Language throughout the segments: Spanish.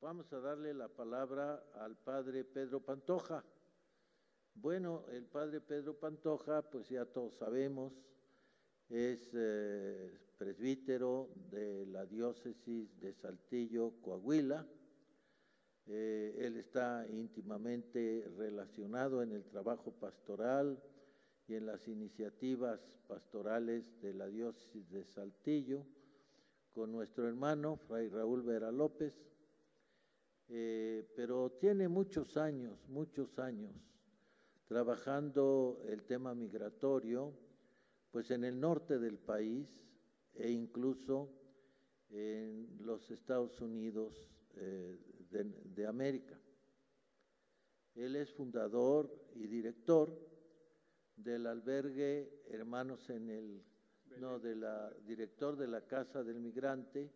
Vamos a darle la palabra al padre Pedro Pantoja. Bueno, el padre Pedro Pantoja, pues ya todos sabemos, es presbítero de la diócesis de Saltillo, Coahuila. Él está íntimamente relacionado en el trabajo pastoral y en las iniciativas pastorales de la diócesis de Saltillo, con nuestro hermano, Fray Raúl Vera López, pero tiene muchos años trabajando el tema migratorio, pues en el norte del país e incluso en los Estados Unidos de América. Él es fundador y director del albergue Hermanos director de la Casa del Migrante,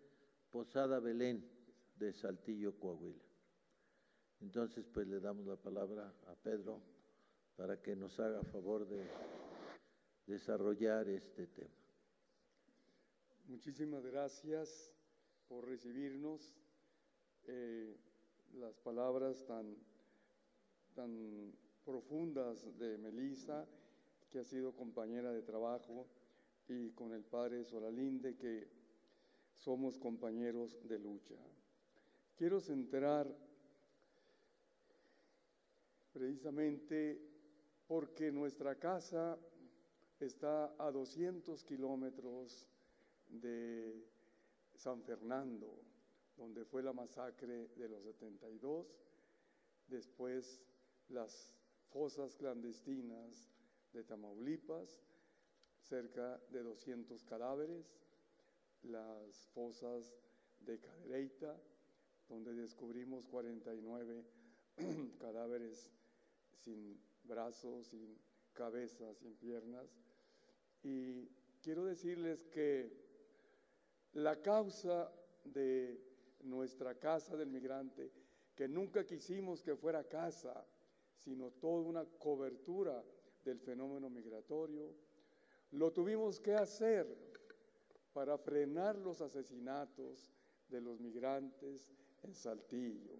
Posada Belén, de Saltillo, Coahuila. Entonces, pues le damos la palabra a Pedro para que nos haga favor de desarrollar este tema. Muchísimas gracias por recibirnos, las palabras tan profundas de Melissa, que ha sido compañera de trabajo, y con el padre Solalinde, que somos compañeros de lucha. Quiero centrar precisamente porque nuestra casa está a 200 kilómetros de San Fernando, donde fue la masacre de los 72, después las fosas clandestinas de Tamaulipas, cerca de 200 cadáveres, las fosas de Cadereyta, donde descubrimos 49 cadáveres sin brazos, sin cabeza, sin piernas. Y quiero decirles que la causa de nuestra casa del migrante, que nunca quisimos que fuera casa, sino toda una cobertura del fenómeno migratorio, lo tuvimos que hacer para frenar los asesinatos de los migrantes en Saltillo.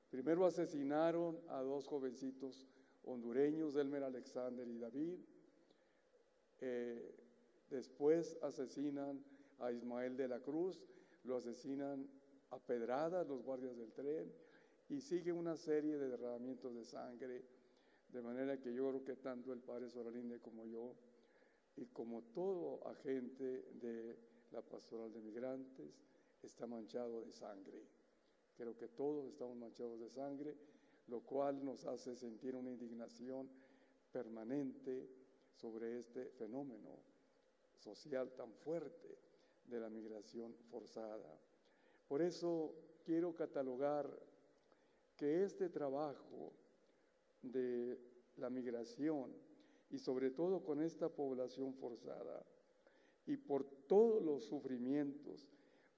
Primero asesinaron a 2 jovencitos hondureños, Elmer Alexander y David. Después asesinan a Ismael de la Cruz, lo asesinan a pedradas los guardias del tren, y sigue una serie de derramamientos de sangre, de manera que yo creo que tanto el padre Solalinde como yo, y como todo agente de la pastoral de migrantes, está manchado de sangre. Creo que todos estamos manchados de sangre, lo cual nos hace sentir una indignación permanente sobre este fenómeno social tan fuerte de la migración forzada. Por eso quiero catalogar que este trabajo de la migración, y sobre todo con esta población forzada, y por todos los sufrimientos,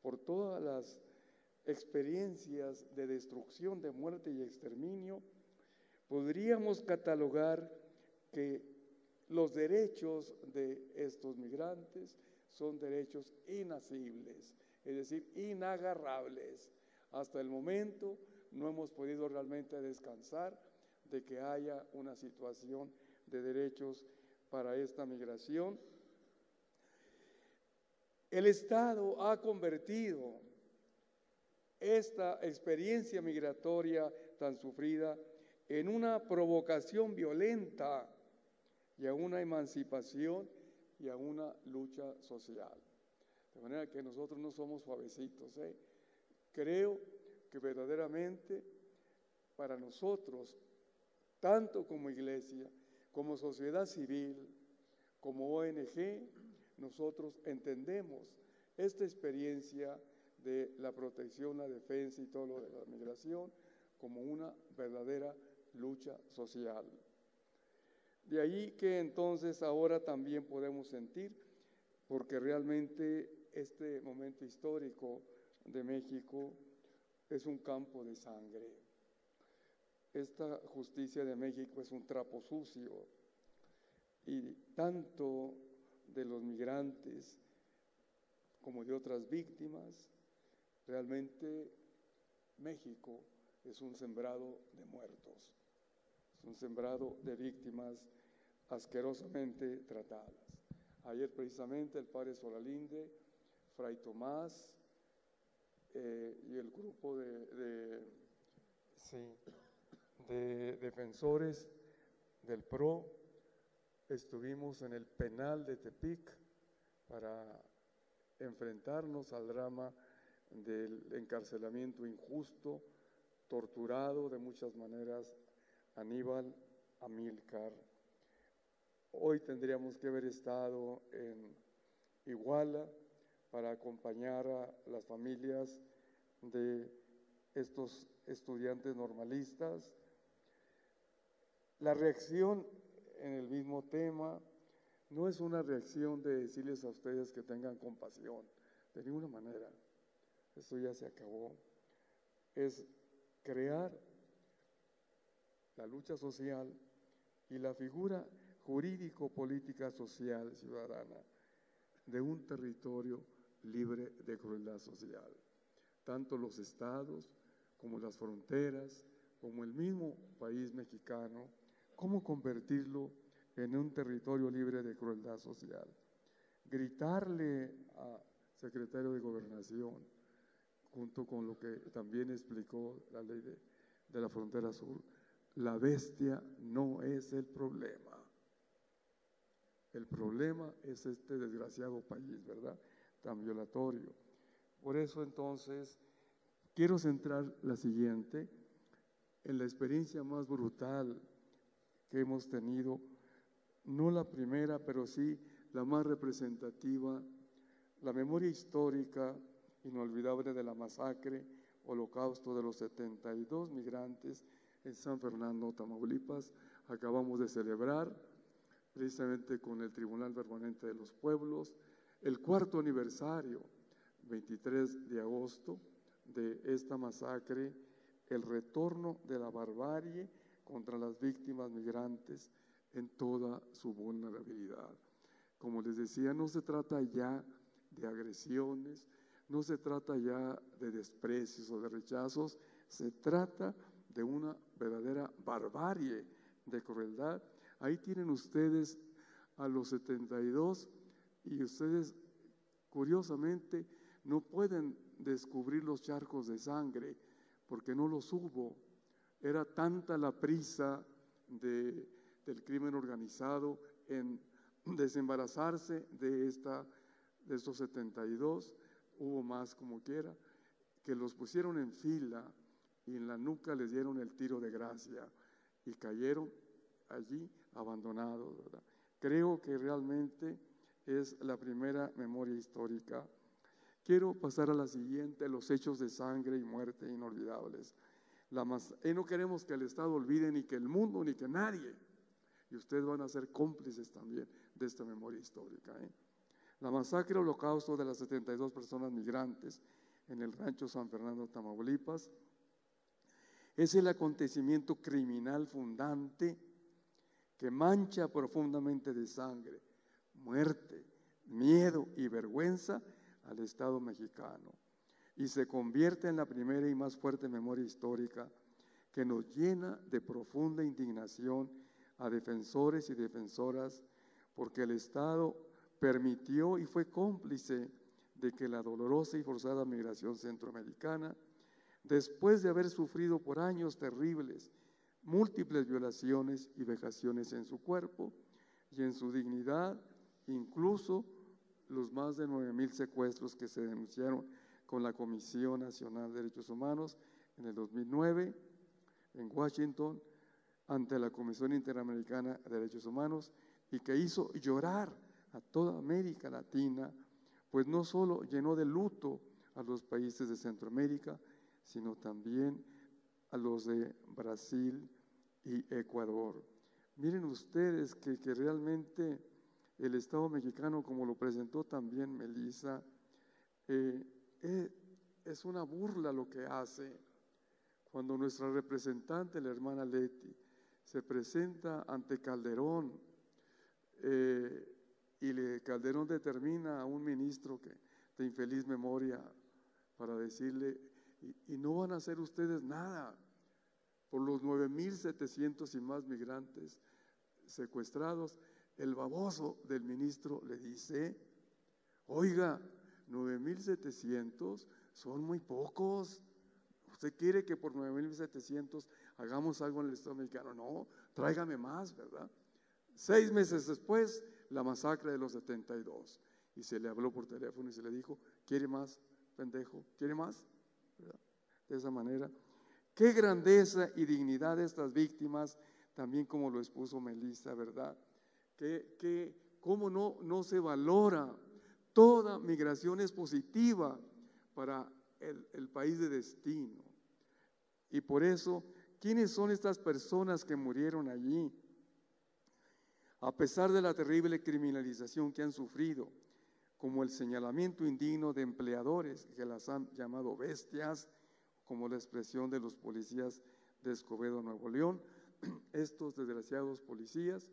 por todas las experiencias de destrucción, de muerte y exterminio, podríamos catalogar que los derechos de estos migrantes son derechos inasibles, es decir, inagarrables. Hasta el momento no hemos podido realmente descansar de que haya una situación de derechos para esta migración. El Estado ha convertido esta experiencia migratoria tan sufrida en una provocación violenta y a una emancipación y a una lucha social. De manera que nosotros no somos suavecitos, Creo que verdaderamente para nosotros, tanto como iglesia, como sociedad civil, como ONG, nosotros entendemos esta experiencia de la protección, la defensa y todo lo de la migración como una verdadera lucha social. De ahí que entonces ahora también podemos sentir, porque realmente este momento histórico de México es un campo de sangre. Esta justicia de México es un trapo sucio, y tanto de los migrantes como de otras víctimas realmente México es un sembrado de muertos, es un sembrado de víctimas asquerosamente tratadas. Ayer precisamente el padre Solalinde, Fray Tomás y el grupo de defensores del PRO estuvimos en el penal de Tepic para enfrentarnos al drama del encarcelamiento injusto, torturado de muchas maneras, Aníbal Amílcar. Hoy tendríamos que haber estado en Iguala para acompañar a las familias de estos estudiantes normalistas. La reacción en el mismo tema no es una reacción de decirles a ustedes que tengan compasión, de ninguna manera, eso ya se acabó. Es crear la lucha social y la figura jurídico-política social ciudadana de un territorio libre de crueldad social. Tanto los estados como las fronteras, como el mismo país mexicano, cómo convertirlo en un territorio libre de crueldad social. Gritarle al secretario de Gobernación, junto con lo que también explicó la ley de la frontera sur, la bestia no es el problema. El problema es este desgraciado país, ¿verdad? Tan violatorio. Por eso entonces quiero centrar la siguiente en la experiencia más brutal que hemos tenido, no la primera, pero sí la más representativa, la memoria histórica inolvidable de la masacre, holocausto de los 72 migrantes en San Fernando, Tamaulipas. Acabamos de celebrar, precisamente con el Tribunal Permanente de los Pueblos, el 4º aniversario, 23 de agosto, de esta masacre, el retorno de la barbarie contra las víctimas migrantes en toda su vulnerabilidad. Como les decía, no se trata ya de agresiones, no se trata ya de desprecios o de rechazos, se trata de una verdadera barbarie de crueldad. Ahí tienen ustedes a los 72 y ustedes curiosamente no pueden descubrir los charcos de sangre porque no los hubo. Era tanta la prisa del crimen organizado en desembarazarse de estos 72, hubo más como quiera, que los pusieron en fila y en la nuca les dieron el tiro de gracia y cayeron allí abandonados, ¿verdad? Creo que realmente es la primera memoria histórica. Quiero pasar a la siguiente, los hechos de sangre y muerte inolvidables. No queremos que el Estado olvide, ni que el mundo, ni que nadie, y ustedes van a ser cómplices también de esta memoria histórica. La masacre holocausto de las 72 personas migrantes en el rancho San Fernando, Tamaulipas, es el acontecimiento criminal fundante que mancha profundamente de sangre, muerte, miedo y vergüenza al Estado mexicano y se convierte en la primera y más fuerte memoria histórica que nos llena de profunda indignación a defensores y defensoras porque el Estado permitió y fue cómplice de que la dolorosa y forzada migración centroamericana, después de haber sufrido por años terribles múltiples violaciones y vejaciones en su cuerpo y en su dignidad, incluso los más de 9,000 secuestros que se denunciaron con la Comisión Nacional de Derechos Humanos en el 2009 en Washington ante la Comisión Interamericana de Derechos Humanos y que hizo llorar a toda América Latina, pues no solo llenó de luto a los países de Centroamérica, sino también a los de Brasil y Ecuador. Miren ustedes que realmente el Estado mexicano, como lo presentó también Melissa, es una burla lo que hace cuando nuestra representante, la hermana Leti, se presenta ante Calderón y Calderón determina a un ministro de infeliz memoria para decirle y no van a hacer ustedes nada por los 9,700 y más migrantes secuestrados. El baboso del ministro le dice: oiga, 9,700 son muy pocos. ¿Usted quiere que por 9,700 hagamos algo en el Estado mexicano? No, tráigame más, ¿verdad? 6 meses después, la masacre de los 72. Y se le habló por teléfono y se le dijo: ¿quiere más, pendejo? ¿Quiere más? ¿Verdad? De esa manera. Qué grandeza y dignidad de estas víctimas, también como lo expuso Melissa, ¿verdad? Cómo no se valora. Toda migración es positiva para el país de destino. Y por eso, ¿quiénes son estas personas que murieron allí? A pesar de la terrible criminalización que han sufrido, como el señalamiento indigno de empleadores que las han llamado bestias, como la expresión de los policías de Escobedo, Nuevo León, estos desgraciados policías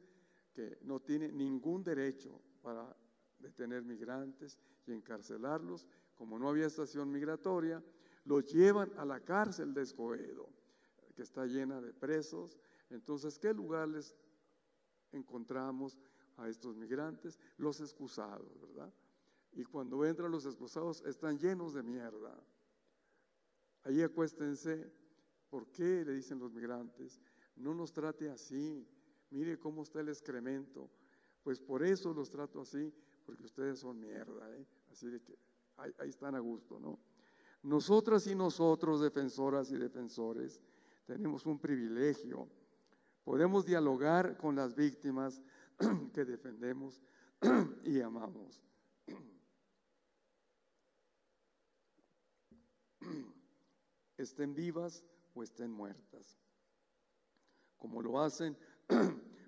que no tienen ningún derecho para detener migrantes y encarcelarlos. Como no había estación migratoria, los llevan a la cárcel de Escobedo, que está llena de presos. Entonces, ¿qué lugar les encontramos a estos migrantes? Los excusados, ¿verdad? Y cuando entran los excusados, están llenos de mierda. Ahí acuéstense. ¿Por qué? Le dicen los migrantes: no nos trate así, mire cómo está el excremento. Pues por eso los trato así, porque ustedes son mierda, ¿eh? Así de que ahí están a gusto, ¿no? Nosotras y nosotros, defensoras y defensores, tenemos un privilegio. Podemos dialogar con las víctimas que defendemos y amamos. Estén vivas o estén muertas. Como lo hacen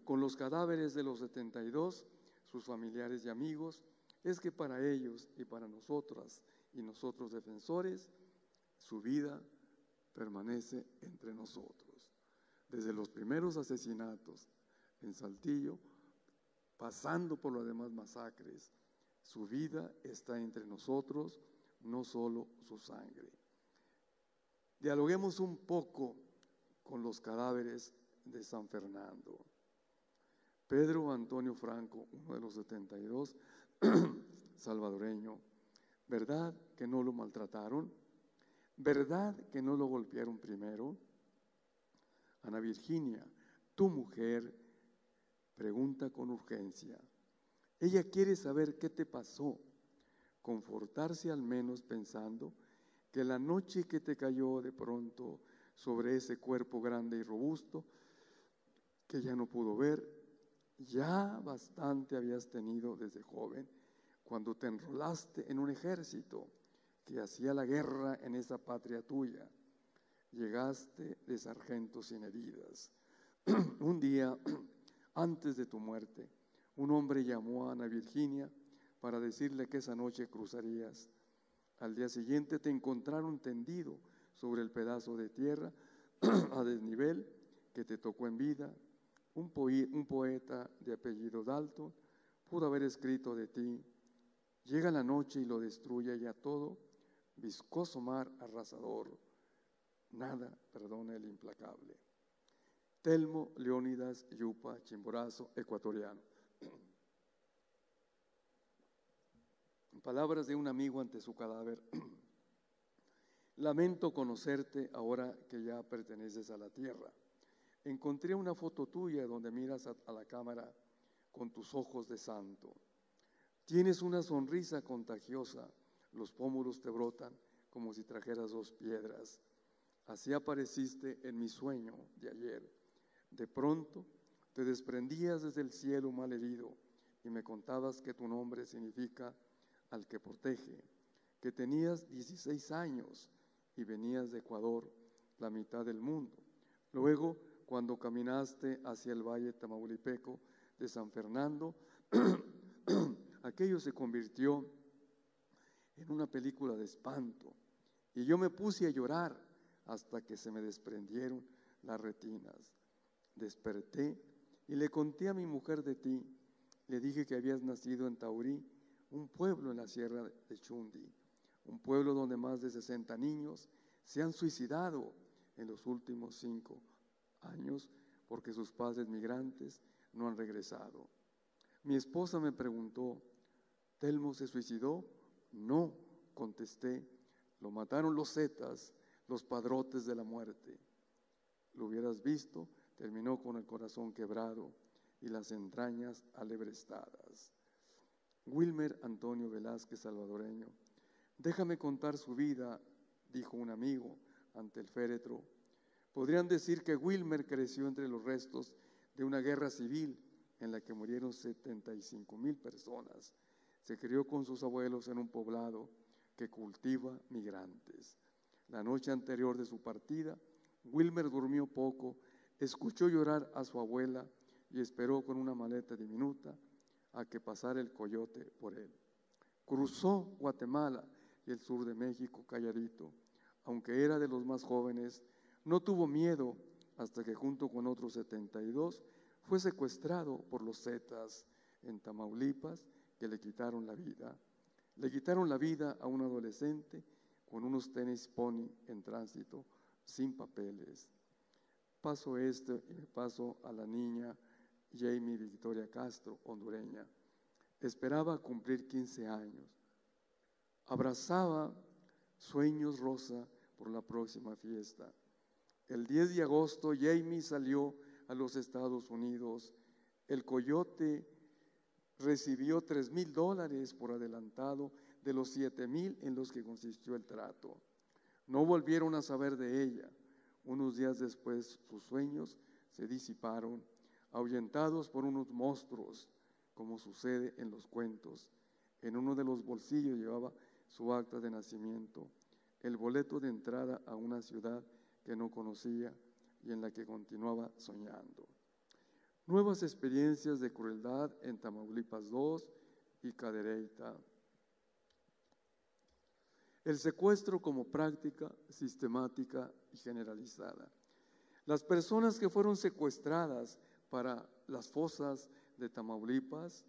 con los cadáveres de los 72, sus familiares y amigos, es que para ellos y para nosotras y nosotros defensores, su vida permanece entre nosotros. Desde los primeros asesinatos en Saltillo, pasando por las demás masacres, su vida está entre nosotros, no solo su sangre. Dialoguemos un poco con los cadáveres de San Fernando. Pedro Antonio Franco, uno de los 72, salvadoreño, ¿verdad que no lo maltrataron? ¿Verdad que no lo golpearon primero? Ana Virginia, tu mujer, pregunta con urgencia. Ella quiere saber qué te pasó, confortarse al menos pensando que la noche que te cayó de pronto sobre ese cuerpo grande y robusto, que ya no pudo ver, ya bastante habías tenido desde joven, cuando te enrolaste en un ejército que hacía la guerra en esa patria tuya. Llegaste de sargento sin heridas. Un día antes de tu muerte, un hombre llamó a Ana Virginia para decirle que esa noche cruzarías. Al día siguiente te encontraron tendido sobre el pedazo de tierra a desnivel que te tocó en vida. Un poeta de apellido Dalton pudo haber escrito de ti: llega la noche y lo destruye ya todo, viscoso mar arrasador, nada perdona el implacable. Telmo Leónidas Yupa Chimborazo, ecuatoriano. Palabras de un amigo ante su cadáver. Lamento conocerte ahora que ya perteneces a la tierra. Encontré una foto tuya donde miras a la cámara con tus ojos de santo. Tienes una sonrisa contagiosa, los pómulos te brotan como si trajeras 2 piedras. Así apareciste en mi sueño de ayer. De pronto te desprendías desde el cielo malherido y me contabas que tu nombre significa al que protege, que tenías 16 años y venías de Ecuador, la mitad del mundo. Luego, cuando caminaste hacia el valle tamaulipeco de San Fernando, aquello se convirtió en una película de espanto y yo me puse a llorar hasta que se me desprendieron las retinas. Desperté y le conté a mi mujer de ti. Le dije que habías nacido en Taurí, un pueblo en la sierra de Chundi, un pueblo donde más de 60 niños se han suicidado en los últimos 5 años porque sus padres migrantes no han regresado. Mi esposa me preguntó, ¿Telmo se suicidó? No, contesté, lo mataron los zetas, los padrotes de la muerte. Lo hubieras visto, terminó con el corazón quebrado y las entrañas alebrestadas. Wilmer Antonio Velázquez, salvadoreño. Déjame contar su vida, dijo un amigo ante el féretro. Podrían decir que Wilmer creció entre los restos de una guerra civil en la que murieron 75,000 personas. Se crió con sus abuelos en un poblado que cultiva migrantes. La noche anterior de su partida, Wilmer durmió poco, escuchó llorar a su abuela y esperó con una maleta diminuta a que pasara el coyote por él. Cruzó Guatemala y el sur de México calladito. Aunque era de los más jóvenes, no tuvo miedo hasta que junto con otros 72 fue secuestrado por los zetas en Tamaulipas, que le quitaron la vida. Le quitaron la vida a un adolescente con unos tenis pony en tránsito, sin papeles. Paso esto y me paso a la niña Jamie Victoria Castro, hondureña. Esperaba cumplir 15 años. Abrazaba sueños rosa por la próxima fiesta. El 10 de agosto, Jamie salió a los Estados Unidos. El coyote recibió $3,000 por adelantado de los 7,000 en los que consistió el trato. No volvieron a saber de ella. Unos días después, sus sueños se disiparon, ahuyentados por unos monstruos, como sucede en los cuentos. En uno de los bolsillos llevaba su acta de nacimiento, el boleto de entrada a una ciudad que no conocía y en la que continuaba soñando. Nuevas experiencias de crueldad en Tamaulipas II y Cadereyta. El secuestro como práctica sistemática y generalizada. Las personas que fueron secuestradas para las fosas de Tamaulipas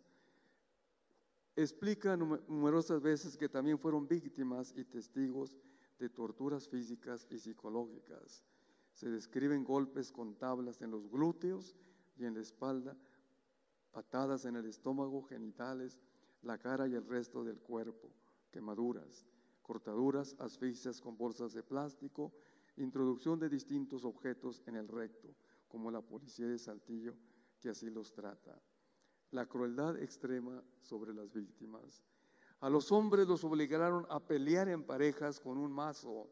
explican numerosas veces que también fueron víctimas y testigos de torturas físicas y psicológicas. Se describen golpes con tablas en los glúteos y en la espalda, patadas en el estómago, genitales, la cara y el resto del cuerpo, quemaduras, cortaduras, asfixias con bolsas de plástico, introducción de distintos objetos en el recto, como la policía de Saltillo, que así los trata. La crueldad extrema sobre las víctimas. A los hombres los obligaron a pelear en parejas con un mazo,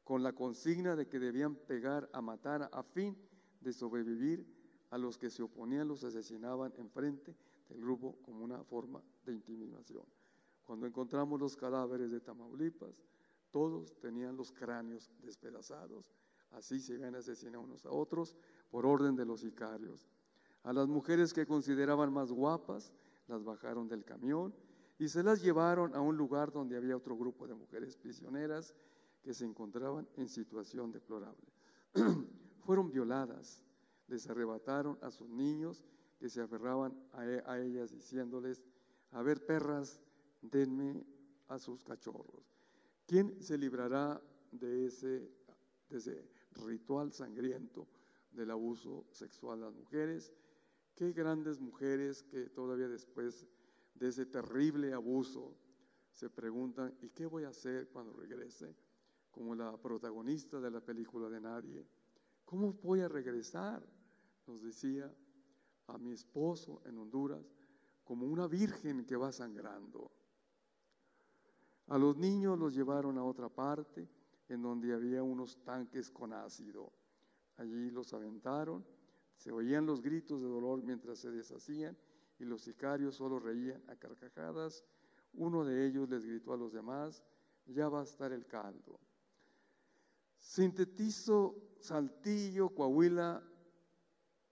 con la consigna de que debían pegar a matar a fin de sobrevivir. A los que se oponían los asesinaban enfrente del grupo como una forma de intimidación. Cuando encontramos los cadáveres de Tamaulipas, todos tenían los cráneos despedazados. Así se habían asesinado unos a otros por orden de los sicarios. A las mujeres que consideraban más guapas, las bajaron del camión y se las llevaron a un lugar donde había otro grupo de mujeres prisioneras que se encontraban en situación deplorable. Fueron violadas, les arrebataron a sus niños que se aferraban a ellas diciéndoles, a ver perras, denme a sus cachorros. ¿Quién se librará de ese ritual sangriento del abuso sexual a las mujeres? Qué grandes mujeres que todavía después de ese terrible abuso se preguntan, ¿y qué voy a hacer cuando regrese? Como la protagonista de la película de Nadie. ¿Cómo voy a regresar? Nos decía a mi esposo en Honduras, como una virgen que va sangrando. A los niños los llevaron a otra parte, en donde había unos tanques con ácido. Allí los aventaron, se oían los gritos de dolor mientras se deshacían y los sicarios solo reían a carcajadas. Uno de ellos les gritó a los demás, ya va a estar el caldo. Sintetizo Saltillo, Coahuila,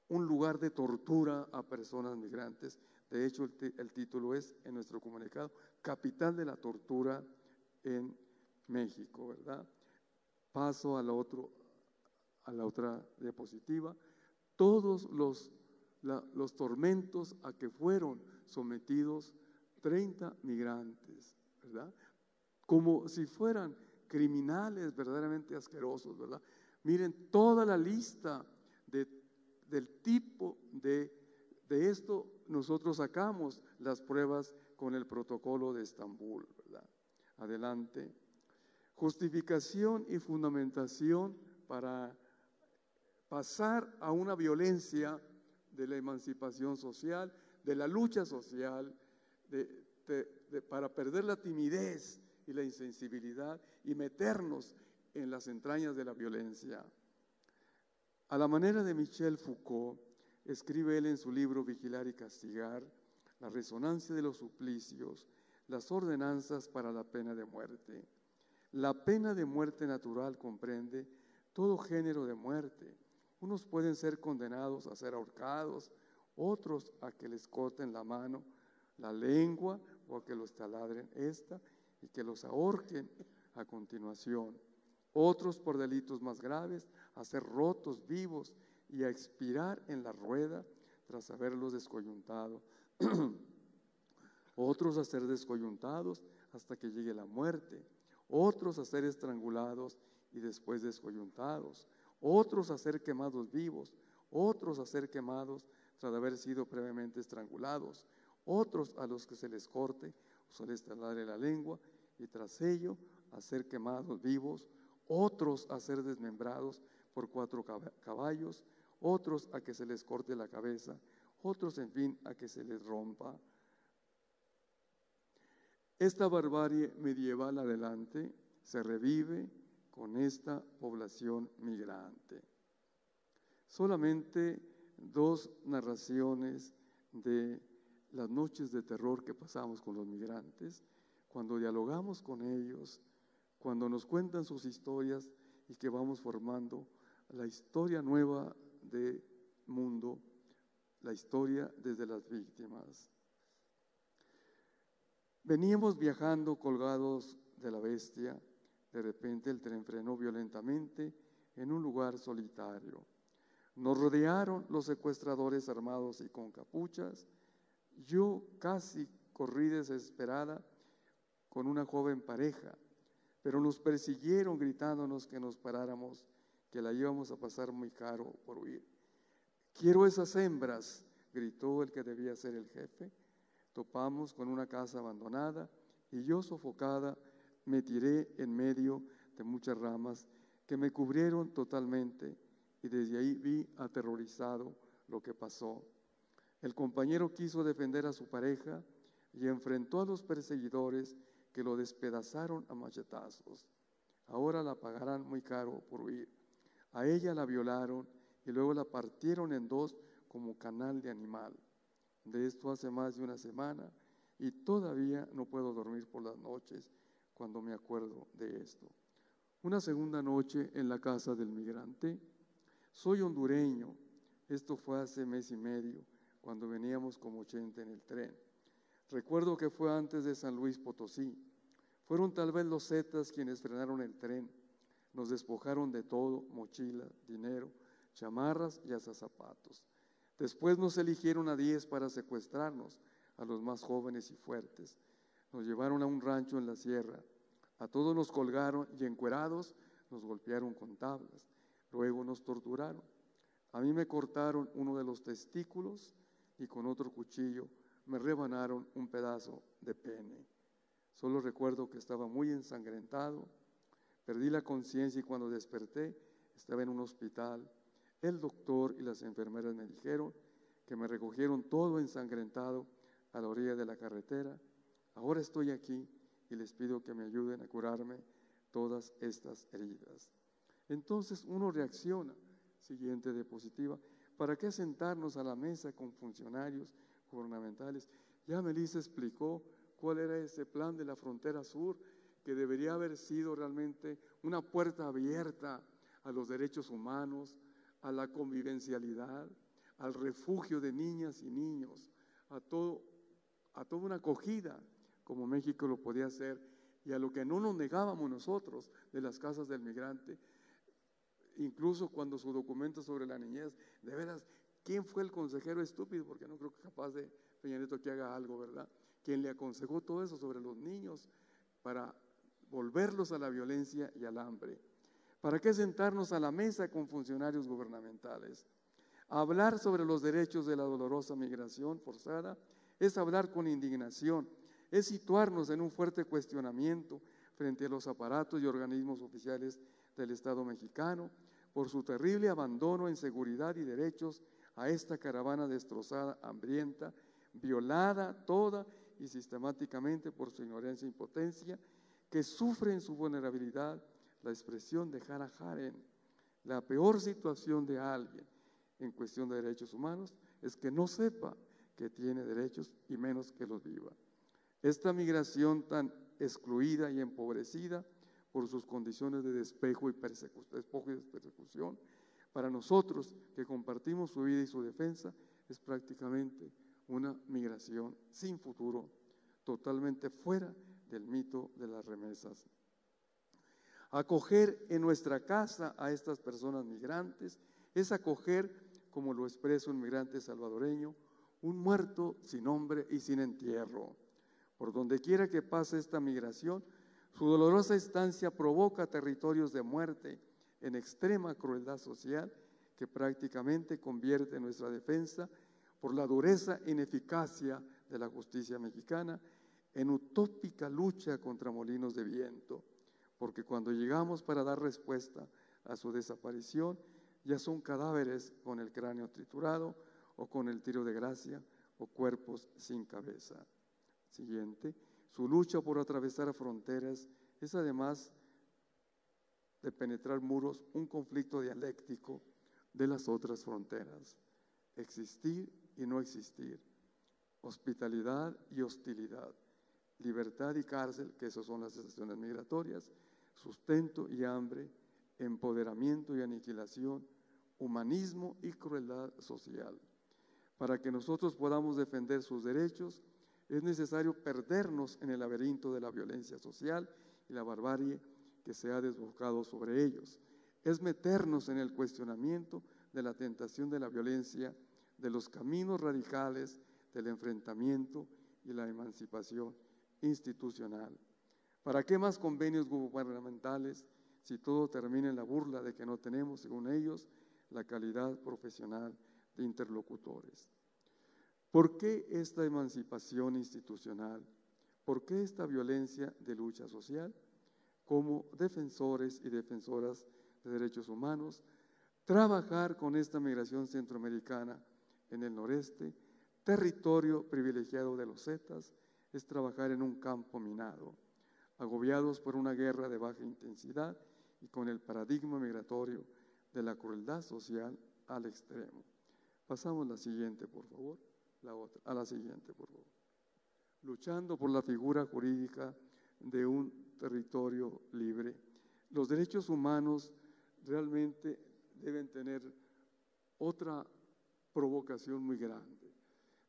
un lugar de tortura a personas migrantes. De hecho, el título es, en nuestro comunicado, Capital de la Tortura en México, ¿verdad? Paso a la otra diapositiva. Todos los tormentos a que fueron sometidos 30 migrantes, ¿verdad? Como si fueran criminales verdaderamente asquerosos, ¿verdad? Miren toda la lista del tipo de esto. Nosotros sacamos las pruebas con el protocolo de Estambul, ¿verdad? Adelante. Justificación y fundamentación para pasar a una violencia de la emancipación social, de la lucha social, para perder la timidez y la insensibilidad y meternos en las entrañas de la violencia. A la manera de Michel Foucault, escribe él en su libro Vigilar y Castigar, la resonancia de los suplicios, las ordenanzas para la pena de muerte. La pena de muerte natural comprende todo género de muerte. Unos pueden ser condenados a ser ahorcados, otros a que les corten la mano, la lengua, o a que los taladren esta y que los ahorquen a continuación. Otros, por delitos más graves, a ser rotos vivos y a expirar en la rueda tras haberlos descoyuntado. Otros a ser descoyuntados hasta que llegue la muerte. Otros a ser estrangulados y después descoyuntados. Otros a ser quemados vivos. Otros a ser quemados tras haber sido previamente estrangulados. Otros a los que se les corte o se les taladre la lengua y tras ello a ser quemados vivos. Otros a ser desmembrados por 4 caballos. Otros a que se les corte la cabeza. Otros, en fin, a que se les rompa. Esta barbarie medieval adelante se revive con esta población migrante. Solamente 2 narraciones de las noches de terror que pasamos con los migrantes, cuando dialogamos con ellos, cuando nos cuentan sus historias y que vamos formando la historia nueva del mundo, la historia desde las víctimas. Veníamos viajando colgados de la bestia. De repente el tren frenó violentamente en un lugar solitario. Nos rodearon los secuestradores armados y con capuchas. Yo casi corrí desesperada con una joven pareja, pero nos persiguieron gritándonos que nos paráramos, que la íbamos a pasar muy caro por huir. «Quiero esas hembras», gritó el que debía ser el jefe. Topamos con una casa abandonada y yo, sofocada, me tiré en medio de muchas ramas que me cubrieron totalmente y desde ahí vi aterrorizado lo que pasó. El compañero quiso defender a su pareja y enfrentó a los perseguidores que lo despedazaron a machetazos. Ahora la pagarán muy caro por huir. A ella la violaron y luego la partieron en 2 como canal de animal. De esto hace más de una semana y todavía no puedo dormir por las noches cuando me acuerdo de esto. Una segunda noche en la casa del migrante. Soy hondureño. Esto fue hace mes y medio, cuando veníamos como 80 en el tren. Recuerdo que fue antes de San Luis Potosí. Fueron tal vez los zetas quienes frenaron el tren. Nos despojaron de todo, mochila, dinero, chamarras y hasta zapatos. Después nos eligieron a 10 para secuestrarnos, a los más jóvenes y fuertes. Nos llevaron a un rancho en la sierra. A todos nos colgaron y encuerados nos golpearon con tablas. Luego nos torturaron. A mí me cortaron uno de los testículos y con otro cuchillo me rebanaron un pedazo de pene. Solo recuerdo que estaba muy ensangrentado. Perdí la conciencia y cuando desperté estaba en un hospital. El doctor y las enfermeras me dijeron que me recogieron todo ensangrentado a la orilla de la carretera. Ahora estoy aquí y les pido que me ayuden a curarme todas estas heridas. Entonces uno reacciona. Siguiente diapositiva. ¿Para qué sentarnos a la mesa con funcionarios gubernamentales? Ya Melissa explicó cuál era ese plan de la frontera sur, que debería haber sido realmente una puerta abierta a los derechos humanos, a la convivencialidad, al refugio de niñas y niños, a toda una acogida, como México lo podía hacer, y a lo que no nos negábamos nosotros de las casas del migrante. Incluso cuando su documento sobre la niñez, de veras, ¿quién fue el consejero estúpido? Porque no creo que capaz de Peña Nieto que haga algo, ¿verdad? Quien le aconsejó todo eso sobre los niños para volverlos a la violencia y al hambre. ¿Para qué sentarnos a la mesa con funcionarios gubernamentales? Hablar sobre los derechos de la dolorosa migración forzada es hablar con indignación, es situarnos en un fuerte cuestionamiento frente a los aparatos y organismos oficiales del Estado mexicano por su terrible abandono en seguridad y derechos a esta caravana destrozada, hambrienta, violada toda y sistemáticamente por su ignorancia e impotencia, que sufre en su vulnerabilidad la expresión de Hannah Arendt. La peor situación de alguien en cuestión de derechos humanos es que no sepa que tiene derechos y menos que los viva. Esta migración tan excluida y empobrecida por sus condiciones de despojo y persecución, para nosotros que compartimos su vida y su defensa, es prácticamente una migración sin futuro, totalmente fuera del mito de las remesas. Acoger en nuestra casa a estas personas migrantes es acoger, como lo expresa un migrante salvadoreño, un muerto sin nombre y sin entierro. Por donde quiera que pase esta migración, su dolorosa estancia provoca territorios de muerte en extrema crueldad social que prácticamente convierte nuestra defensa por la dureza e ineficacia de la justicia mexicana en utópica lucha contra molinos de viento, porque cuando llegamos para dar respuesta a su desaparición, ya son cadáveres con el cráneo triturado o con el tiro de gracia o cuerpos sin cabeza. Siguiente, su lucha por atravesar fronteras es además de penetrar muros, un conflicto dialéctico de las otras fronteras, existir y no existir, hospitalidad y hostilidad, libertad y cárcel, que esas son las estaciones migratorias, sustento y hambre, empoderamiento y aniquilación, humanismo y crueldad social. Para que nosotros podamos defender sus derechos, es necesario perdernos en el laberinto de la violencia social y la barbarie que se ha desbocado sobre ellos. Es meternos en el cuestionamiento de la tentación de la violencia, de los caminos radicales del enfrentamiento y la emancipación institucional. ¿Para qué más convenios gubernamentales si todo termina en la burla de que no tenemos, según ellos, la calidad profesional de interlocutores? ¿Por qué esta emancipación institucional? ¿Por qué esta violencia de lucha social? Como defensores y defensoras de derechos humanos, trabajar con esta migración centroamericana en el noreste, territorio privilegiado de los Zetas, es trabajar en un campo minado, agobiados por una guerra de baja intensidad y con el paradigma migratorio de la crueldad social al extremo. Pasamos la siguiente, por favor. A la siguiente, por favor. Luchando por la figura jurídica de un territorio libre. Los derechos humanos realmente deben tener otra provocación muy grande.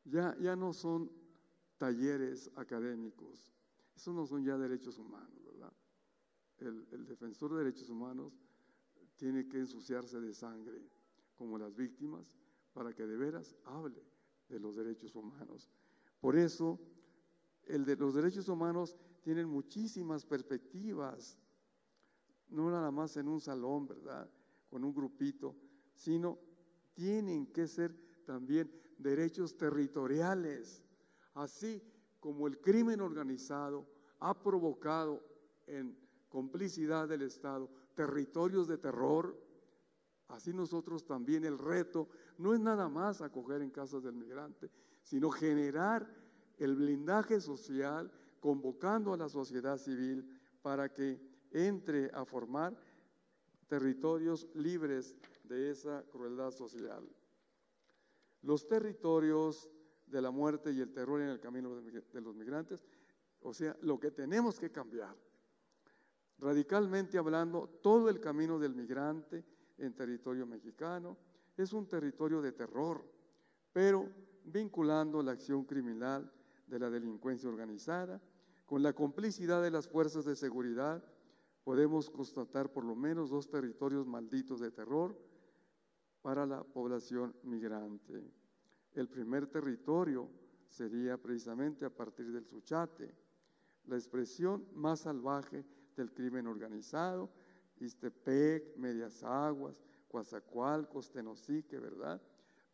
Ya no son talleres académicos, esos no son ya derechos humanos, ¿verdad? El defensor de derechos humanos tiene que ensuciarse de sangre, como las víctimas, para que de veras hable de los derechos humanos. Por eso, los derechos humanos tienen muchísimas perspectivas, no nada más en un salón, ¿verdad?, con un grupito, sino tienen que ser también derechos territoriales, así como el crimen organizado ha provocado en complicidad del Estado territorios de terror. Así nosotros también el reto no es nada más acoger en casas del migrante, sino generar el blindaje social, convocando a la sociedad civil para que entre a formar territorios libres de esa crueldad social. Los territorios de la muerte y el terror en el camino de los migrantes, o sea, lo que tenemos que cambiar. Radicalmente hablando, todo el camino del migrante en territorio mexicano es un territorio de terror, pero vinculando la acción criminal de la delincuencia organizada con la complicidad de las fuerzas de seguridad, podemos constatar por lo menos 2 territorios malditos de terror para la población migrante. El primer territorio sería precisamente a partir del Suchate, la expresión más salvaje del crimen organizado, Ixtepec, Medias Aguas, Coatzacoalcos, Tenosique, ¿verdad?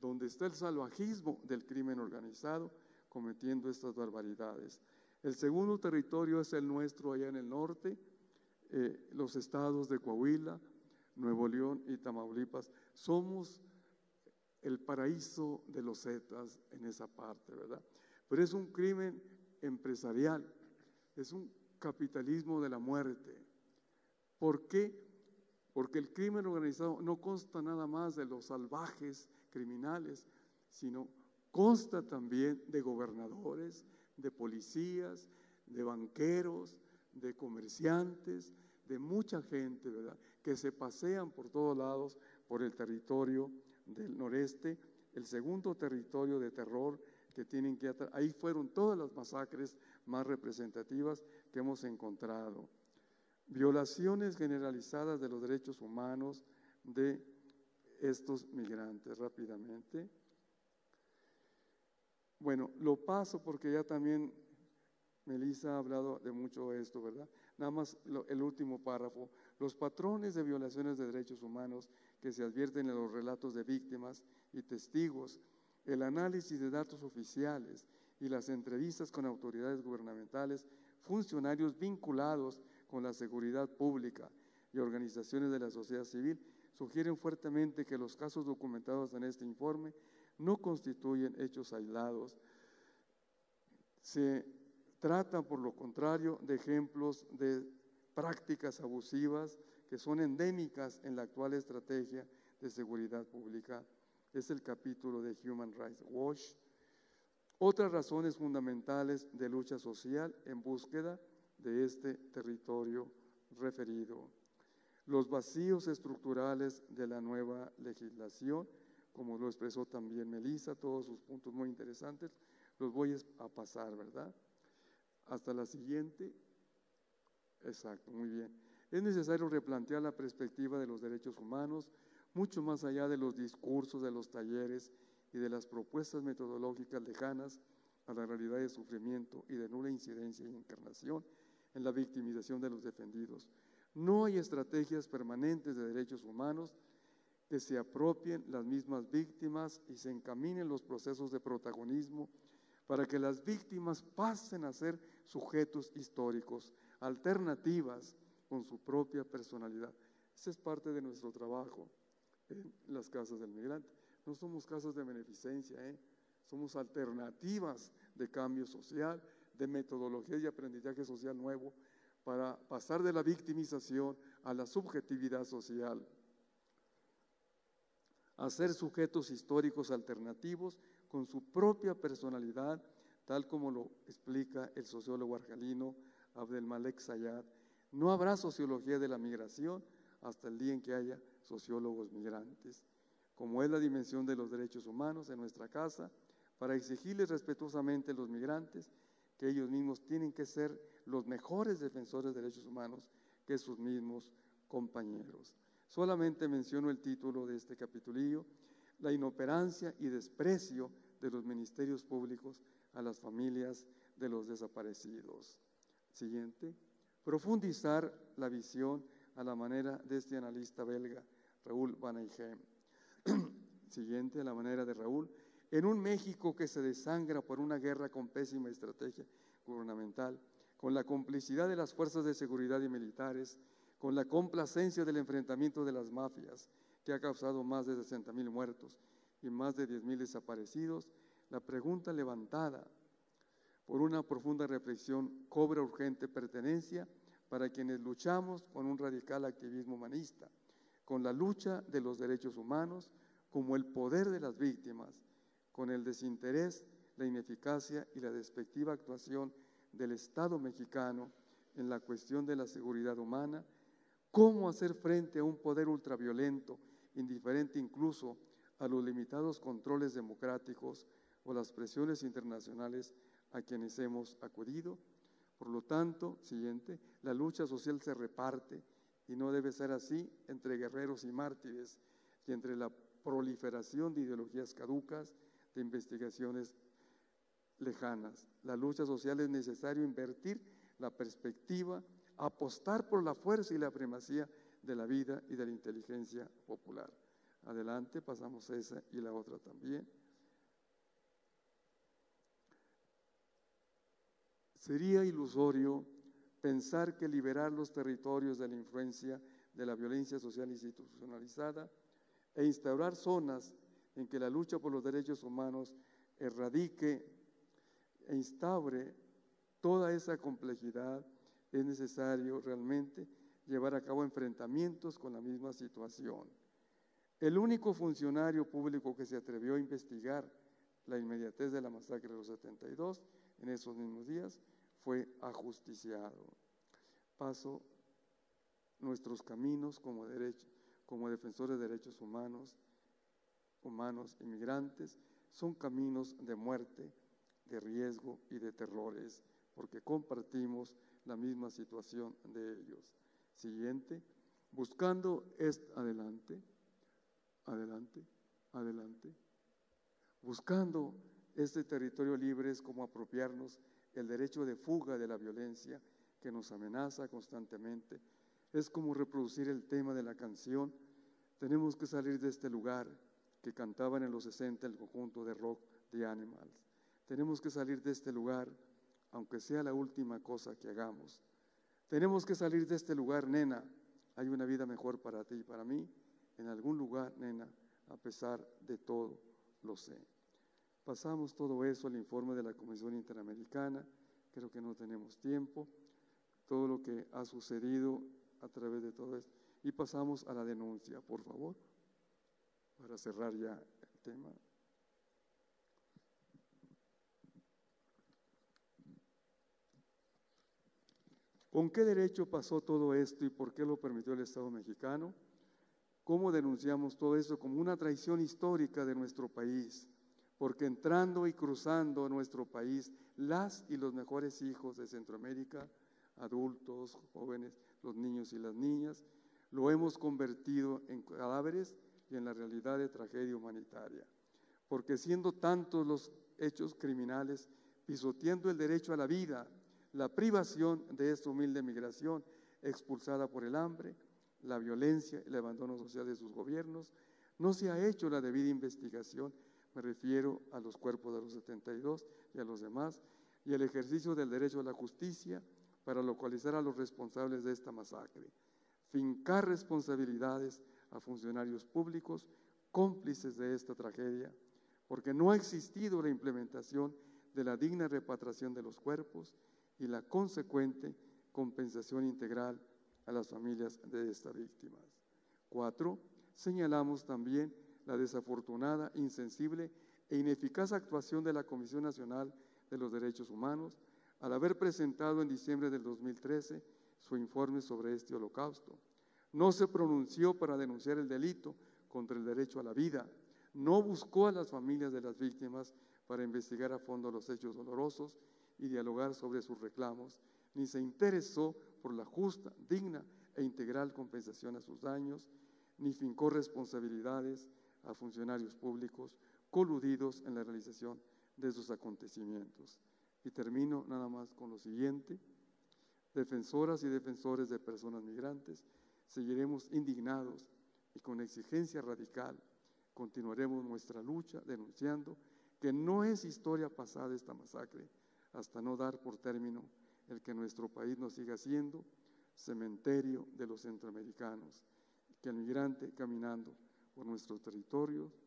Donde está el salvajismo del crimen organizado cometiendo estas barbaridades. El segundo territorio es el nuestro allá en el norte, los estados de Coahuila, Nuevo León y Tamaulipas. Somos el paraíso de los zetas en esa parte, ¿verdad? Pero es un crimen empresarial, es un capitalismo de la muerte. ¿Por qué? Porque el crimen organizado no consta nada más de los salvajes criminales, sino consta también de gobernadores, de policías, de banqueros, de comerciantes, de mucha gente, ¿verdad?, que se pasean por todos lados por el territorio del noreste, el segundo territorio de terror que tienen que atraer. Ahí fueron todas las masacres más representativas que hemos encontrado. Violaciones generalizadas de los derechos humanos de estos migrantes, rápidamente. Bueno, lo paso porque ya también Melissa ha hablado de mucho de esto, ¿verdad? Nada más el último párrafo. Los patrones de violaciones de derechos humanos que se advierten en los relatos de víctimas y testigos, el análisis de datos oficiales y las entrevistas con autoridades gubernamentales, funcionarios vinculados con la seguridad pública y organizaciones de la sociedad civil, sugieren fuertemente que los casos documentados en este informe no constituyen hechos aislados. Se tratan, por lo contrario, de ejemplos de prácticas abusivas que son endémicas en la actual estrategia de seguridad pública. Es el capítulo de Human Rights Watch. Otras razones fundamentales de lucha social en búsqueda de este territorio referido. Los vacíos estructurales de la nueva legislación, como lo expresó también Melissa, todos sus puntos muy interesantes, los voy a pasar, ¿verdad? Hasta la siguiente. Exacto, muy bien. Es necesario replantear la perspectiva de los derechos humanos, mucho más allá de los discursos, de los talleres y de las propuestas metodológicas lejanas a la realidad de sufrimiento y de nula incidencia y encarnación en la victimización de los defendidos. No hay estrategias permanentes de derechos humanos que se apropien las mismas víctimas y se encaminen los procesos de protagonismo para que las víctimas pasen a ser sujetos históricos, alternativas con su propia personalidad. Esa es parte de nuestro trabajo en las casas del migrante. No somos casas de beneficencia, somos alternativas de cambio social, de metodología y aprendizaje social nuevo para pasar de la victimización a la subjetividad social, a ser sujetos históricos alternativos con su propia personalidad, tal como lo explica el sociólogo argelino Abdelmalek Sayad. No habrá sociología de la migración hasta el día en que haya sociólogos migrantes, como es la dimensión de los derechos humanos en nuestra casa, para exigirles respetuosamente a los migrantes que ellos mismos tienen que ser los mejores defensores de derechos humanos que sus mismos compañeros. Solamente menciono el título de este capitulillo: la inoperancia y desprecio de los ministerios públicos a las familias de los desaparecidos. Siguiente. Profundizar la visión a la manera de este analista belga, Raúl Van Eyck. Siguiente, a la manera de Raúl. En un México que se desangra por una guerra con pésima estrategia gubernamental, con la complicidad de las fuerzas de seguridad y militares, con la complacencia del enfrentamiento de las mafias, que ha causado más de 60,000 muertos y más de 10,000 desaparecidos, la pregunta levantada por una profunda reflexión cobra urgente pertenencia para quienes luchamos con un radical activismo humanista, con la lucha de los derechos humanos como el poder de las víctimas, con el desinterés, la ineficacia y la despectiva actuación del Estado mexicano en la cuestión de la seguridad humana. ¿Cómo hacer frente a un poder ultraviolento, indiferente incluso a los limitados controles democráticos o las presiones internacionales a quienes hemos acudido? Por lo tanto, siguiente, la lucha social se reparte y no debe ser así entre guerreros y mártires y entre la proliferación de ideologías caducas, de investigaciones lejanas. La lucha social es necesario invertir la perspectiva apostar por la fuerza y la primacía de la vida y de la inteligencia popular. Adelante, pasamos esa y la otra también. Sería ilusorio pensar que liberar los territorios de la influencia de la violencia social institucionalizada e instaurar zonas en que la lucha por los derechos humanos erradique e instaure toda esa complejidad, es necesario realmente llevar a cabo enfrentamientos con la misma situación. El único funcionario público que se atrevió a investigar la inmediatez de la masacre de los 72 en esos mismos días fue ajusticiado. Paso nuestros caminos como defensores de derechos humanos y migrantes, son caminos de muerte, de riesgo y de terrores, porque compartimos la misma situación de ellos. Siguiente, buscando este territorio libre es como apropiarnos el derecho de fuga de la violencia que nos amenaza constantemente. Es como reproducir el tema de la canción "Tenemos que salir de este lugar", que cantaban en los 60 el conjunto de rock The Animals. Tenemos que salir de este lugar, aunque sea la última cosa que hagamos. Tenemos que salir de este lugar, nena. Hay una vida mejor para ti y para mí. En algún lugar, nena, a pesar de todo, lo sé. Pasamos todo eso al informe de la Comisión Interamericana. Creo que no tenemos tiempo. Todo lo que ha sucedido a través de todo esto. Y pasamos a la denuncia, por favor, para cerrar ya el tema. ¿Con qué derecho pasó todo esto y por qué lo permitió el Estado mexicano? ¿Cómo denunciamos todo eso? Como una traición histórica de nuestro país, porque entrando y cruzando nuestro país, las y los mejores hijos de Centroamérica, adultos, jóvenes, los niños y las niñas, lo hemos convertido en cadáveres y en la realidad de tragedia humanitaria. Porque siendo tantos los hechos criminales, pisoteando el derecho a la vida, la privación de esta humilde migración expulsada por el hambre, la violencia y el abandono social de sus gobiernos, no se ha hecho la debida investigación, me refiero a los cuerpos de los 72 y a los demás, y el ejercicio del derecho a la justicia para localizar a los responsables de esta masacre, fincar responsabilidades a funcionarios públicos cómplices de esta tragedia, porque no ha existido la implementación de la digna repatriación de los cuerpos y la consecuente compensación integral a las familias de estas víctimas. 4. Señalamos también la desafortunada, insensible e ineficaz actuación de la Comisión Nacional de los Derechos Humanos al haber presentado en diciembre del 2013 su informe sobre este holocausto. No se pronunció para denunciar el delito contra el derecho a la vida, no buscó a las familias de las víctimas para investigar a fondo los hechos dolorosos y dialogar sobre sus reclamos, ni se interesó por la justa, digna e integral compensación a sus daños, ni fincó responsabilidades a funcionarios públicos coludidos en la realización de esos acontecimientos. Y termino nada más con lo siguiente. Defensoras y defensores de personas migrantes, seguiremos indignados y con exigencia radical continuaremos nuestra lucha denunciando que no es historia pasada esta masacre, hasta no dar por término el que nuestro país no siga siendo cementerio de los centroamericanos, que el migrante caminando por nuestros territorios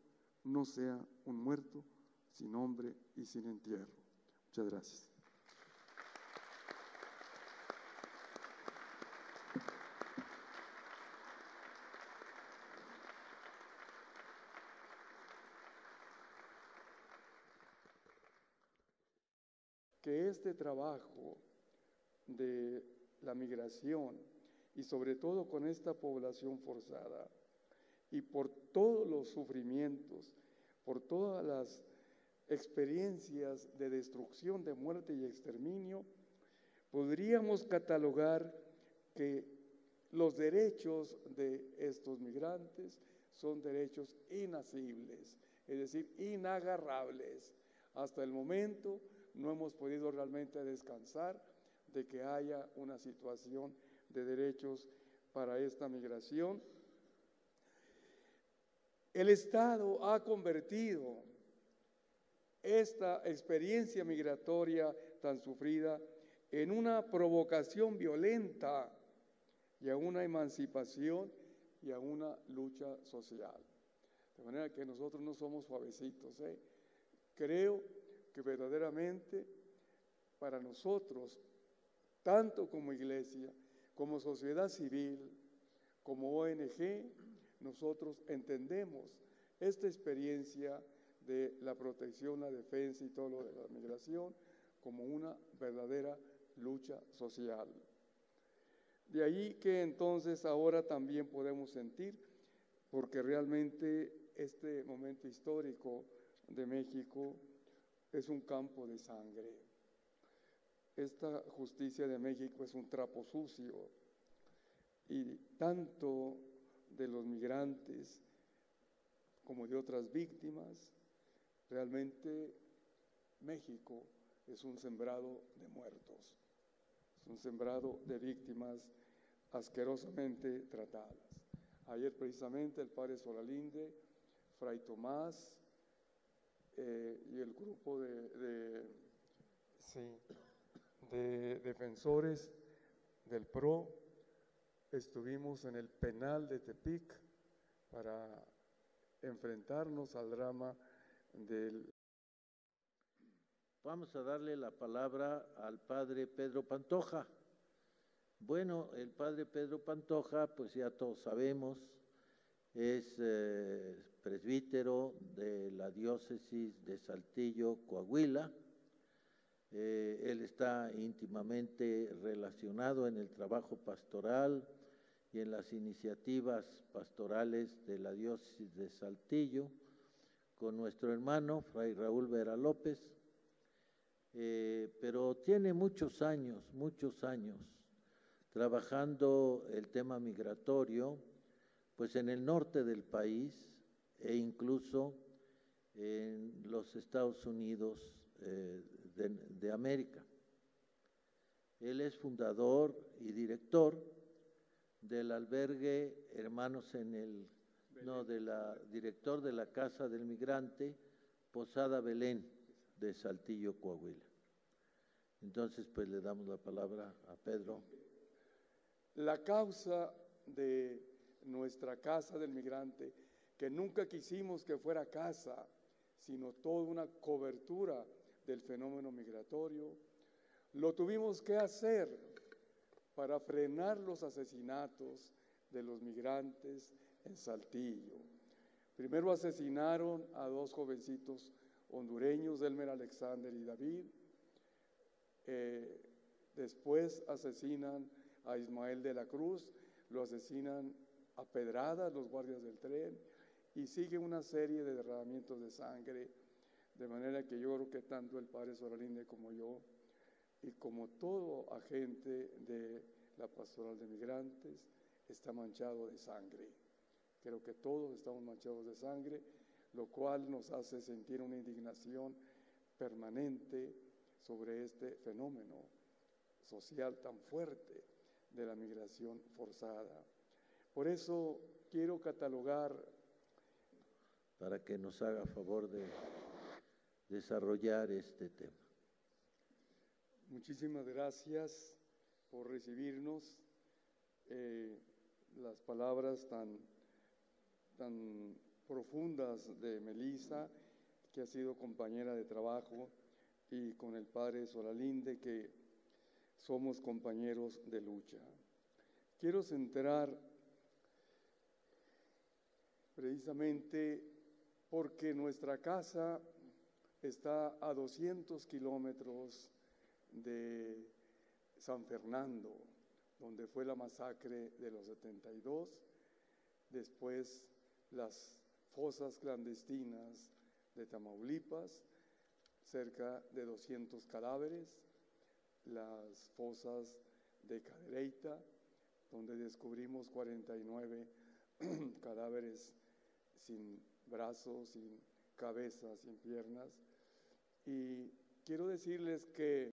no sea un muerto sin nombre y sin entierro. Muchas gracias. Que este trabajo de la migración y sobre todo con esta población forzada y por todos los sufrimientos, por todas las experiencias de destrucción, de muerte y exterminio, podríamos catalogar que los derechos de estos migrantes son derechos inasibles, es decir, inagarrables. Hasta el momento no hemos podido realmente descansar de que haya una situación de derechos para esta migración. El Estado ha convertido esta experiencia migratoria tan sufrida en una provocación violenta y a una emancipación y a una lucha social. De manera que nosotros no somos suavecitos, ¿eh? Creo que verdaderamente para nosotros, tanto como iglesia, como sociedad civil, como ONG, nosotros entendemos esta experiencia de la protección, la defensa y todo lo de la migración como una verdadera lucha social. De ahí que entonces ahora también podemos sentir, porque realmente este momento histórico de México es un campo de sangre. Esta justicia de México es un trapo sucio y tanto de los migrantes como de otras víctimas, realmente México es un sembrado de muertos, es un sembrado de víctimas asquerosamente tratadas. Ayer precisamente el padre Solalinde, Fray Tomás y el grupo de defensores del PRO estuvimos en el penal de Tepic para enfrentarnos al drama del... Vamos a darle la palabra al padre Pedro Pantoja. Bueno, el padre Pedro Pantoja, pues ya todos sabemos, es presbítero de la diócesis de Saltillo, Coahuila. Él está íntimamente relacionado en el trabajo pastoral y en las iniciativas pastorales de la diócesis de Saltillo, con nuestro hermano, Fray Raúl Vera López, pero tiene muchos años trabajando el tema migratorio, pues en el norte del país e incluso en los Estados Unidos de América. Él es fundador y director del albergue Hermanos en el, director de la Casa del Migrante, Posada Belén, de Saltillo, Coahuila. Entonces, pues le damos la palabra a Pedro. La causa de nuestra Casa del Migrante, que nunca quisimos que fuera casa, sino toda una cobertura del fenómeno migratorio, lo tuvimos que hacer para frenar los asesinatos de los migrantes en Saltillo. Primero asesinaron a dos jovencitos hondureños, Elmer Alexander y David. Después asesinan a Ismael de la Cruz, lo asesinan a pedradas los guardias del tren y sigue una serie de derramamientos de sangre, de manera que yo creo que tanto el padre Solalinde como yo y como todo agente de la pastoral de migrantes está manchado de sangre. Creo que todos estamos manchados de sangre, lo cual nos hace sentir una indignación permanente sobre este fenómeno social tan fuerte de la migración forzada. Por eso quiero catalogar, para que nos haga favor de desarrollar este tema. Muchísimas gracias por recibirnos, las palabras tan profundas de Melissa, que ha sido compañera de trabajo, y con el padre Solalinde, que somos compañeros de lucha. Quiero centrar precisamente porque nuestra casa está a 200 kilómetros de San Fernando, donde fue la masacre de los 72, después las fosas clandestinas de Tamaulipas, cerca de 200 cadáveres, las fosas de Cadereyta, donde descubrimos 49 cadáveres sin brazos, sin cabeza, sin piernas. Y quiero decirles que